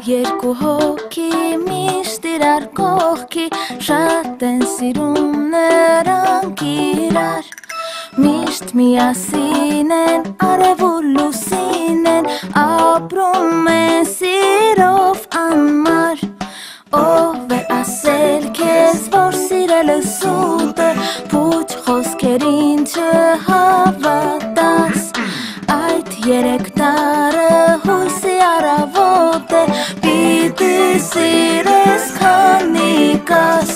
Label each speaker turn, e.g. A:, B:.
A: Երկու հոգի միշտ իրար կողքի, շատ են սիրում նրանք իրար, միշտ միասին են, արև ու լուսին են, ապրում են սիրով անմար, ով է ասել քեզ, որ սիրելը սուտ է, փուչ խոսքերին չհավատաս, այդ երեք տարը հույսի առավոտ է, պիտի սիրես քանի կաս